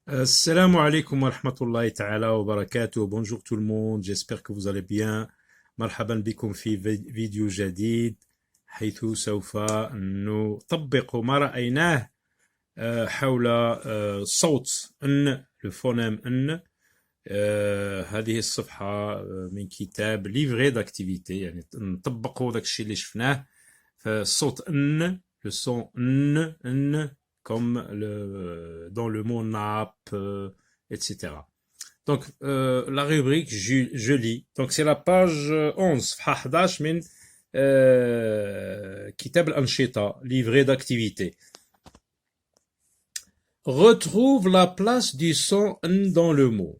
Assalamu alaikum wa rahmatullahi ta'ala wa barakatuh. Bonjour tout le monde, j'espère que vous allez bien. مرحبا بكم في فيديو جديد حيث سوف نطبق ما رأيناه حول صوت ان le phonème ان. هذه الصفحة من كتاب livret d'activité، يعني نطبقوا داك الشيء اللي شفناه. فالصوت ان le son n comme dans le mot nappe, etc. Donc, la rubrique, je lis. Donc, c'est la page 11, صفحة 11 من كتاب الأنشطة, livret d'activité. Retrouve la place du son n dans le mot.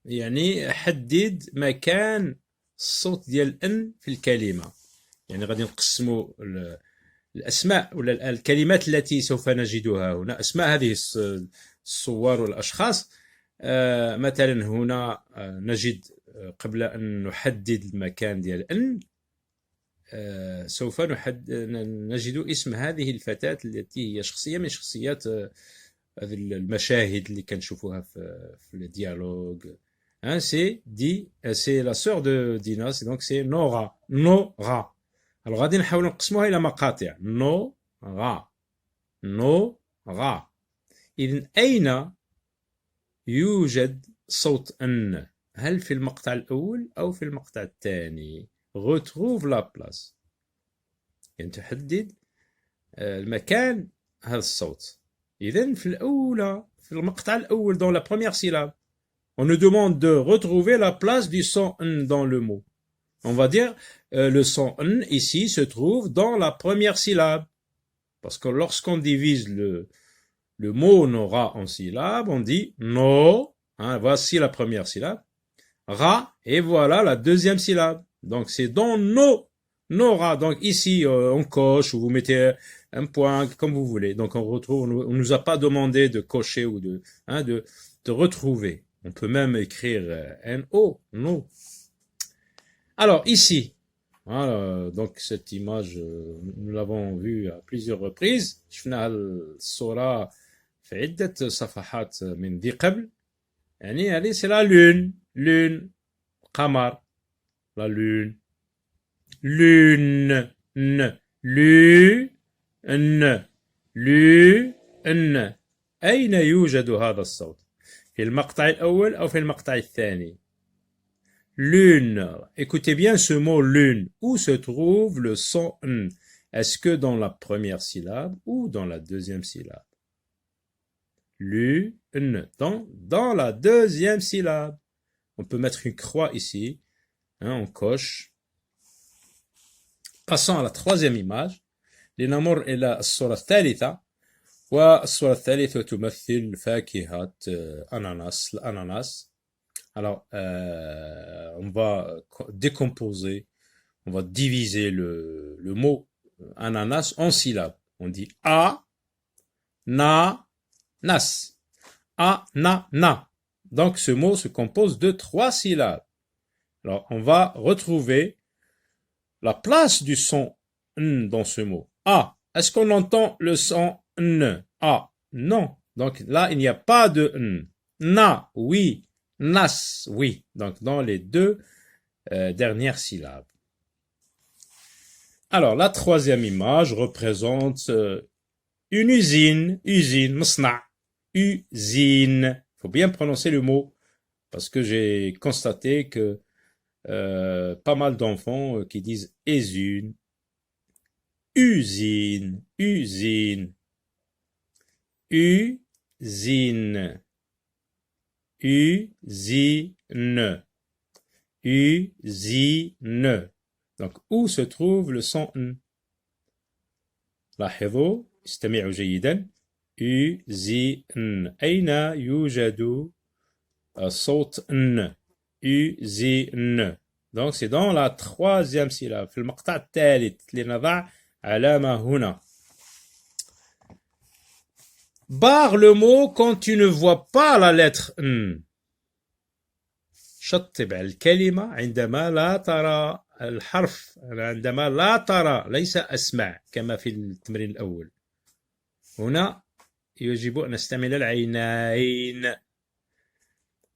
يعني حدد مكان الصوت ديال n في الكلمة. يعني غادي نقسموا الأسماء ولا الكلمات التي سوف نجدها هنا، أسماء هذه الصور والأشخاص. مثلا هنا نجد قبل أن نحدد المكان ديال أن سوف نجد اسم هذه الفتاة التي هي شخصية من شخصيات المشاهد اللي كنشوفوها في الديالوج. c'est la sœur de Dina, donc c'est Nora. Alors غادي نحاولوا نقسموها إلى مقاطع. نورا. إذن أين يوجد صوت أن؟ هل في المقطع الأول أو في المقطع الثاني؟ retrouve la place، يعني تحدد المكان هذا الصوت. إذن في المقطع الأول dans la première syllabe on nous demande de retrouver la place du son n dans le mot. On va dire le son n ici se trouve dans la première syllabe, parce que lorsqu'on divise le mot Nora en syllabes, on dit no, voici la première syllabe, ra, et voilà la deuxième syllabe. Donc c'est dans Nora. Donc ici on coche ou vous mettez un point comme vous voulez. Donc on nous a pas demandé de cocher ou de retrouver. On peut même écrire no, no. Alors ici, voilà, donc cette image nous l'avons vue à plusieurs reprises. شفنا الصورة في عدة صفحات من ذي قبل. يعني هذه c'est la lune قمر، la lune lune. أين يوجد هذا الصوت؟ في المقطع الأول أو في المقطع الثاني؟ Lune. Écoutez bien ce mot lune. Où se trouve le son n? Est-ce que dans la première syllabe ou dans la deuxième syllabe? Lune. Dans la deuxième syllabe. On peut mettre une croix ici. On coche. Passons à la troisième image. لنمر إلى الصورة الثالثة. والصورة الثالثة تمثل فاكهة الأناناس. Alors, on va décomposer, on va diviser le mot ananas en syllabes. On dit a, na, nas. A, na. Donc, ce mot se compose de 3 syllabes. Alors, on va retrouver la place du son n dans ce mot. A. Est-ce qu'on entend le son n? A. Non. Donc, là, il n'y a pas de n. Na. Oui. Nas, oui, donc dans les deux dernières syllabes. Alors, la troisième image représente une usine, مصنع, usine. Il faut bien prononcer le mot, parce que j'ai constaté que pas mal d'enfants qui disent usine, usine. Donc, où se trouve le son n? لاحظوا استمعوا جيدا. usine. أين يوجد الصوت n? usine. Donc, c'est dans la troisième syllabe. في المقطع الثالث لنضع علامة هنا. Barre le mot quand tu ne vois pas la lettre n. شطب الكلمة عندما لا ترى الحرف، عندما لا ترى، ليس أسمع كما في التمرين الأول. هنا يجب أن نستعمل العينين.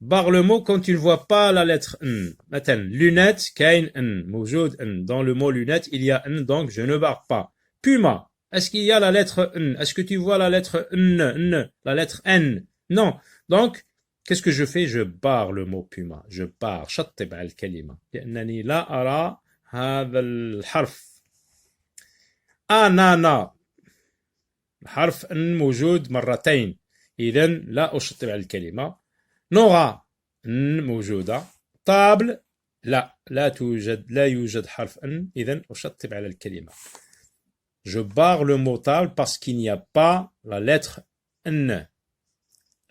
Barre le mot quand tu ne vois pas la lettre N. Maintenant, lunette, كاين N, موجود N. Dans le mot lunette, il y a N, donc je ne barre pas. Puma, est-ce qu'il y a la lettre N? Est-ce que tu vois la lettre N, la lettre N? Non. Donc, qu'est-ce que je fais? Je barre le mot puma. Je barre. شطب على الكلمة. لأنني لا أرى هذا الحرف. أنانا. الحرف N موجود مرتين. إذن لا أشطب على الكلمة. نوغا N موجودة. طابل لا يوجد حرف N. إذن أشطب على الكلمة. Je barre le mot table parce qu'il n'y a pas la lettre N.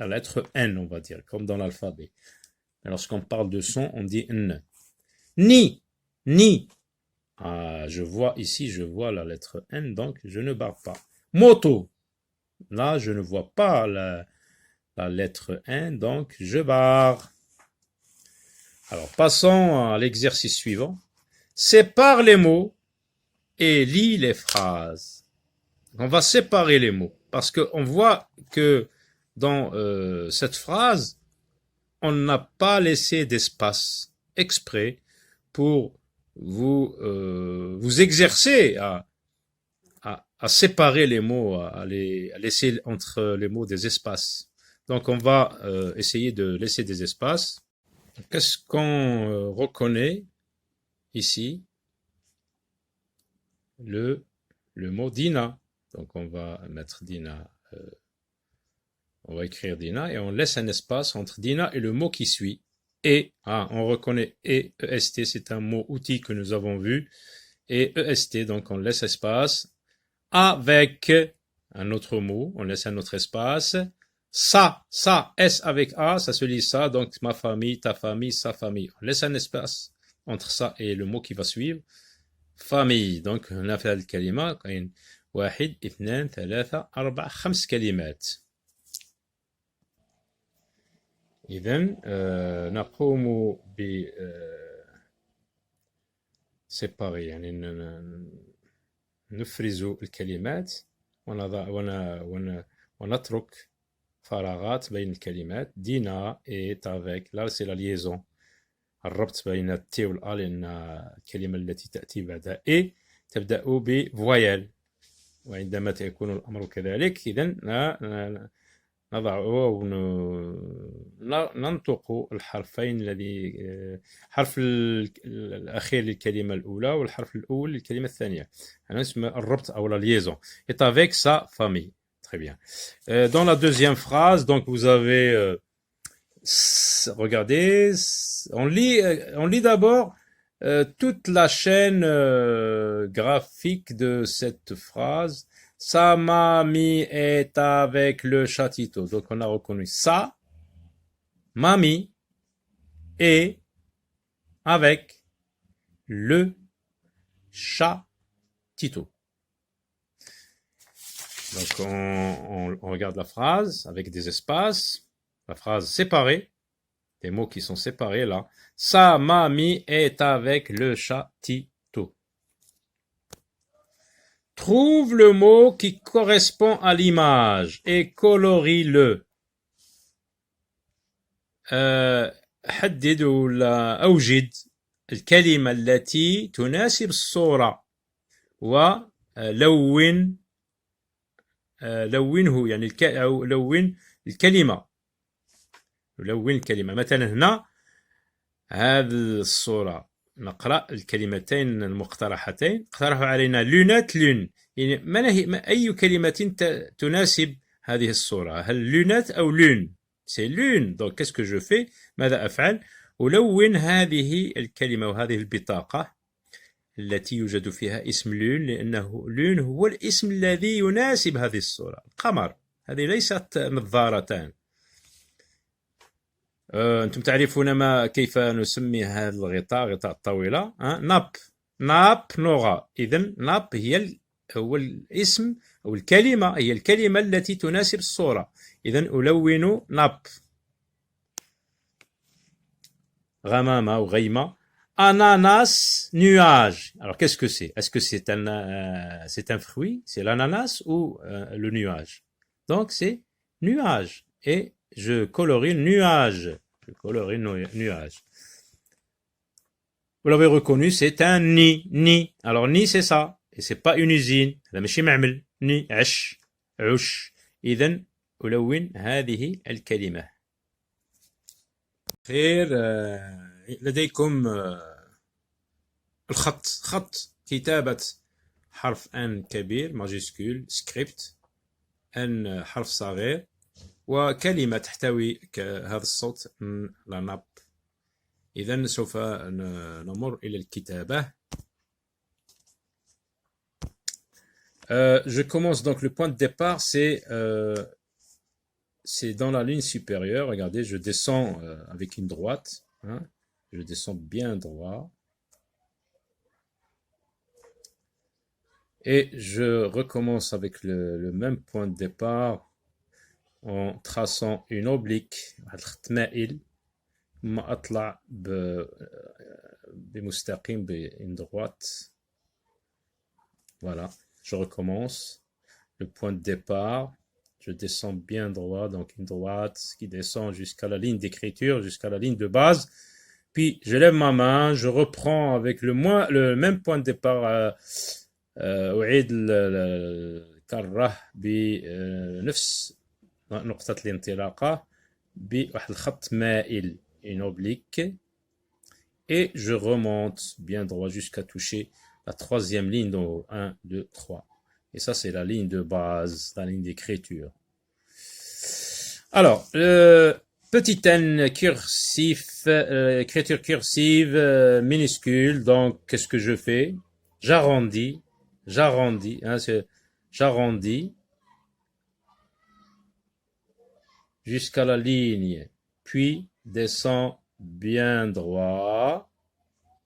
La lettre N, on va dire, comme dans l'alphabet. Lorsqu'on parle de son, on dit N. Ni. Ah, je vois ici, je vois la lettre N, donc je ne barre pas. Moto. Là, je ne vois pas la lettre N, donc je barre. Alors, passons à l'exercice suivant. Sépare les mots et lis les phrases. On va séparer les mots parce qu'on voit que dans cette phrase, on n'a pas laissé d'espace exprès pour vous exercer à séparer les mots, à laisser entre les mots des espaces. Donc on va essayer de laisser des espaces. Qu'est-ce qu'on reconnaît ici? Le mot Dina. Donc on va mettre Dina, on va écrire Dina et on laisse un espace entre Dina et le mot qui suit. Et, on reconnaît et, EST, c'est un mot outil que nous avons vu. Et EST, donc on laisse espace. Avec un autre mot, on laisse un autre espace. Ça, S avec A, ça se lit ça, donc ma famille, ta famille, sa famille. On laisse un espace entre ça et le mot qui va suivre. famille. Donc, هنا في هذه الكلمة كاين 1 2 3 4 5 كلمات. إذن نقوم ب séparer يعني نفرز الكلمات ونترك فراغات بين الكلمات. دينا est avec là c'est la liaison. الربط بين التي والآ لأن الكلمة التي تأتي بعدها إي تبدأ بفويل وعندما يكون الأمر كذلك إذن نضع ننطق الحرفين الذي حرف الأخير للكلمة الأولى والحرف الأول للكلمة الثانية. هذا اسمه الربط أو la liaison. est avec sa famille. Très bien. Dans la deuxième phrase, donc vous avez regardez, on lit d'abord toute la chaîne graphique de cette phrase. Sa mamie est avec le chatito. Donc on a reconnu sa mamie est avec le chatito. Donc on regarde la phrase avec des espaces. La phrase séparée, des mots qui sont séparés là. Sa mamie est avec le chatito. Trouve le mot qui correspond à l'image et colorie-le. حدد ولا أوجد الكلمة التي تناسب الصورة ولون لونه يعني أو لون الكلمة. نلون الكلمة. مثلا هنا هذه الصورة نقرأ الكلمتين المقترحتين. اقترحوا علينا لونات لون. يعني ما أي كلمة تناسب هذه الصورة؟ هل لونات أو لون؟ سي لون. donc qu'est-ce que je fais؟ ماذا أفعل؟ ألون هذه الكلمة وهذه البطاقة التي يوجد فيها اسم لون لأنه لون هو الاسم الذي يناسب هذه الصورة. القمر هذه ليست نظارتان. أنتم تعرفون كيف نسمي هذا الغطاء الطاولة؟ ناب نوغا. إذن ناب هو الاسم أو الكلمة هي الكلمة التي تناسب الصورة. إذن ألون ناب. غمامة أو غيمة. Ananas, nuage. Alors qu'est-ce que c'est? Est-ce que c'est un fruit? C'est l'ananas ou le nuage? Donc c'est nuage. Et je colorie le nuage. Je colorie le nuage. Vous l'avez reconnu, c'est un ni, ni. Alors ni c'est ça, et c'est pas une usine. هذا ماشي معمل. ni, عش, عش. إذن ألون هذه الكلمة. خير لديكم الخط، خط كتابة حرف ان كبير ماجيسكول سكريبت، ان حرف صغير، وكلمة تحتوي هذا الصوت لا ناب. إذن سوف نمر إلى الكتابة. Je commence donc, le point de départ c'est dans la ligne supérieure. Regardez, je descends avec une droite, hein, je descends bien droit et je recommence avec le même point de départ en traçant une oblique. ثم أطلع بمستقيم une droite. Voilà, je recommence le point de départ, je descends bien droit, donc une droite qui descend jusqu'à la ligne d'écriture, jusqu'à la ligne de base, puis je lève ma main, je reprends avec le même point de départ. أعيد الكرة بنفس نقطة الانطلاقة بواحد الخط مائل، une oblique, et je remonte bien droit jusqu'à toucher la troisième ligne d'en haut. 1, 2, 3. Et ça, c'est la ligne de base, la ligne d'écriture. Alors, petit n cursif, écriture cursive minuscule. Donc, qu'est-ce que je fais? J'arrondis, hein, j'arrondis jusqu'à la ligne, puis descend bien droit.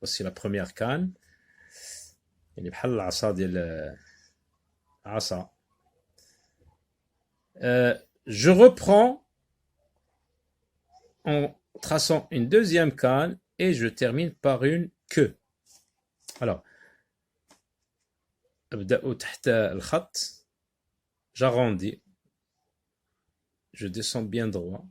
Voici la première canne. يعني بحال العصا ديال عصا. Je reprends en traçant une deuxième canne et je termine par une queue. Alors, أبدأ تحت الخط, j'arrondis, je descends bien droit,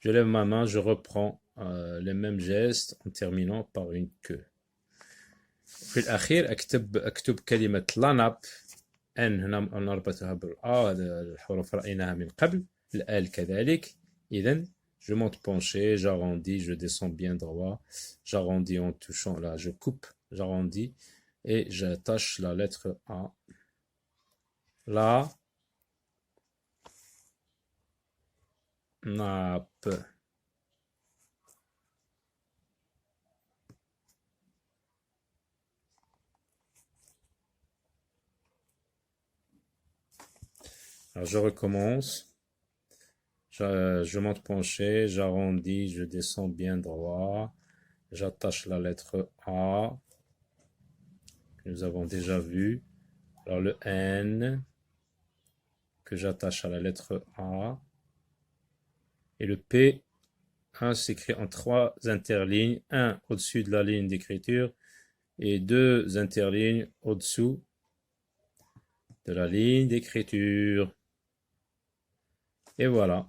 je lève ma main, je reprends les mêmes gestes en terminant par une queue. في الأخير أكتب كلمة لاناب. أن هنا نربطها بالآ، هذه الحروف رأيناها من قبل، الآل كذلك. إذن je monte penché, j'arrondis, je descends bien droit, j'arrondis en touchant là, je coupe, j'arrondis et j'attache la lettre A. La nappe. Alors je recommence. Je monte penché, j'arrondis, je descends bien droit, j'attache la lettre A, que nous avons déjà vu. Alors le N, que j'attache à la lettre A, et le P, s'écrit en 3 interlignes, 1 au-dessus de la ligne d'écriture et 2 interlignes au-dessous de la ligne d'écriture. Et voilà.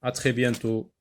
À très bientôt.